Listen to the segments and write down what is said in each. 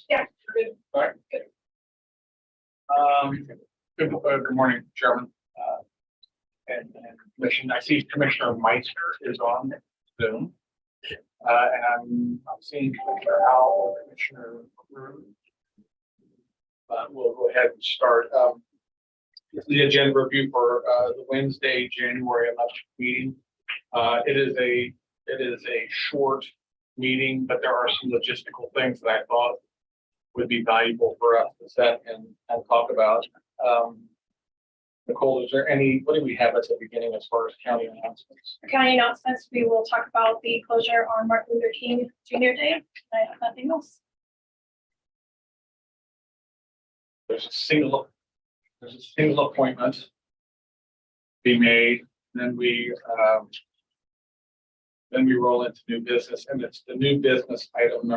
Yeah. All right. Good morning, Chairman. And Commission. I see Commissioner Meister is on Zoom. And I'm seeing Commissioner Howell, Commissioner Crew. We'll go ahead and start. This is the agenda review for the Wednesday, January 11th meeting. It is a short meeting, but there are some logistical things that I thought would be valuable for us to set and talk about. Nicole, is there what do we have at the beginning as far as county announcements? For county announcements, we will talk about the closure on Martin Luther King Jr. Day. I have nothing else. There's a single appointment to be made, and then we roll into new business, and it's the new business item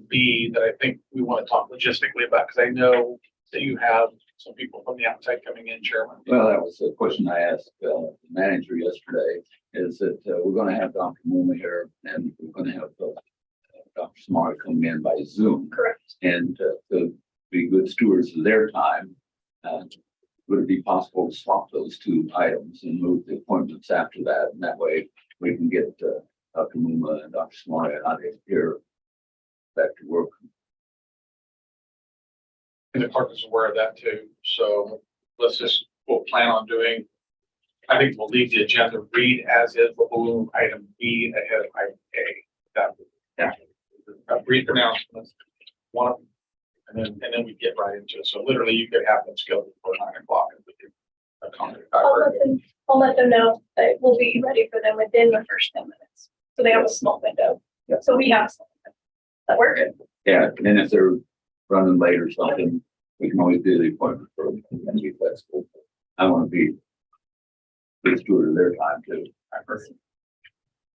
B that I think we want to talk logistically about, because I know that you have some people from the outside coming in, Chairman. Well, that was a question I asked the manager yesterday, is that we're going to have Dr. Mooma here, and we're going to have Dr. Smart come in by Zoom. Correct. And to be good stewards of their time, would it be possible to swap those two items and move the appointments after that? And that way we can get Dr. Mooma and Dr. Smart out of here back to work. And the clerk is aware of that too. So we'll plan on doing, I think we'll leave the agenda read as is, but we'll move item B ahead of item A. Brief announcements, and then we get right into it. So literally you could have them scheduled for 9 o'clock. And we can accommodate. I'll let them know that we'll be ready for them within the first 10 minutes. So they have a small window. Yeah. So we have something that works. Yeah, and if they're running late or something, we can always do the appointment for them and be flexible. I want to be good steward of their time too.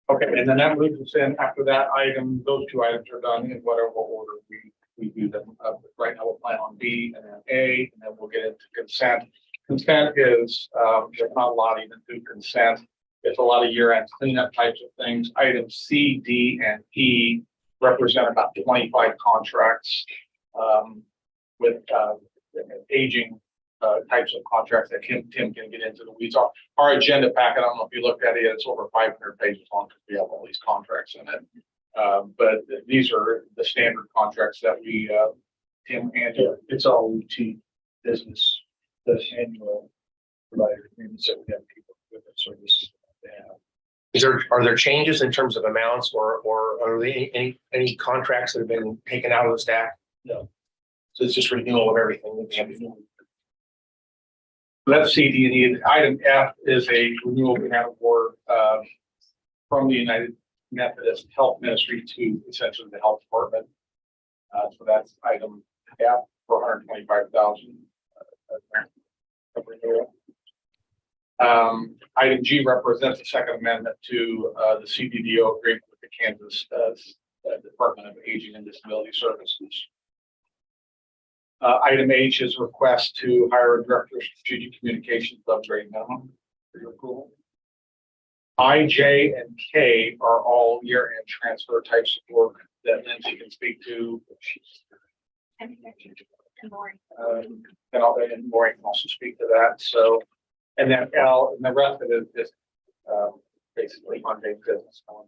Okay, and then that moves us in after that item. Those two items are done in whatever order we do them. Right now we'll plan on B and then A, and then we'll get into consent. Consent is there's not a lot even through consent. It's a lot of year-end cleanup types of things. Items C, D, and E represent about 25 contracts with aging types of contracts that Tim can get into the weeds. Our agenda packet, I don't know if you looked at it, it's over 500 pages long because we have all these contracts in it. But these are the standard contracts that we, Tim, and It's all routine business, the annual provider agreements that we have people with the service. Are there changes in terms of amounts or are there any contracts that have been taken out of the stack? No. So it's just renewal of everything that we have before. that's C, D, and E. Item F is a renewal grant award from the United Methodist Health Ministry to essentially the health department. So that's item F for $125,000 of renewal. Item G represents a second amendment to the CDDO agreement with the Kansas Department of Aging and Disability Services. Item H is request to hire a director of strategic communications upgrade minimum for your approval. I, J, and K are all year-end transfer types of work that Lindsay can speak to. And Maureen can also speak to that. So, and then L, and the rest of it is just basically Monday business going on.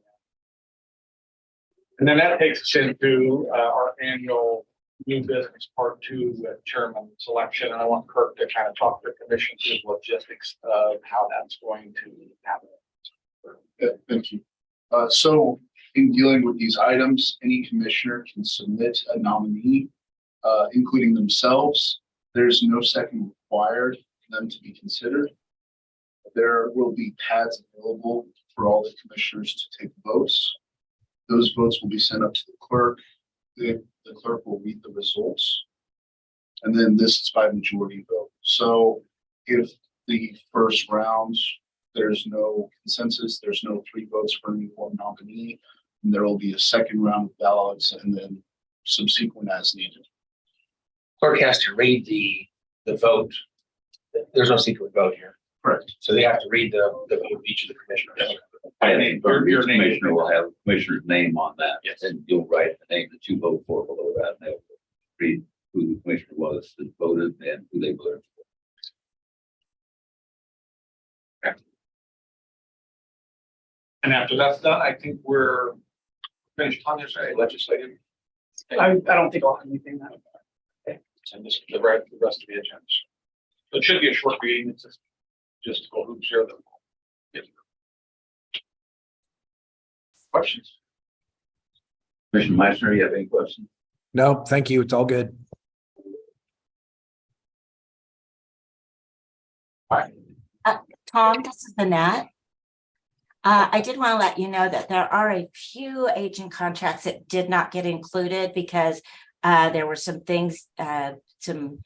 And then that takes us into our annual new business part 2 with chairman selection. And I want Kirk to kind of talk to the commission through the logistics of how that's going to happen. Thank you. So in dealing with these items, any commissioner can submit a nominee, including themselves. There's no second required for them to be considered. There will be pads available for all the commissioners to take votes. Those votes will be sent up to the clerk. The clerk will read the results. And then this is by majority vote. So if the first round, there's no consensus, there's no 3 votes for any one nominee, and there will be a second round of ballots and then subsequent as needed. Clerk has to read the vote. There's no secret vote here. Correct. So they have to read the vote of each of the commissioners. I think your Your name. commissioner will have commissioner's name on that. Yes. And you'll write the name that you vote for below that. And they'll read who the commissioner was that voted and who they voted for. And after that's done, I think we're finished on this legislative. I don't think I'll have anything that. And this is the rest of the agenda. So it should be a short meeting. It's just go who's here. Questions? Commissioner Meissner, you have any questions? No, thank you. It's all good. Tom, this is Annette. I did want to let you know that there are a few agent contracts that did not get included because there were some things, some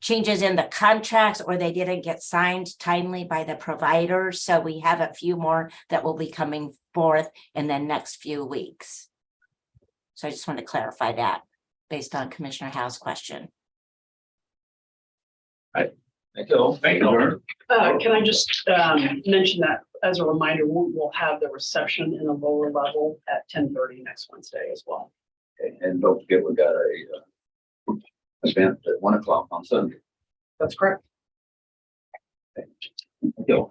changes in the contracts, or they didn't get signed timely by the providers. So we have a few more that will be coming forth in the next few weeks. So I just want to clarify that based on Commissioner Howe's question. Thank you. Thank you. Can I just mention that as a reminder, we'll have the reception in the lower level at 10:30 next Wednesday as well. Okay, and don't forget, we got a event at 1 o'clock on Sunday. That's correct. Thank you.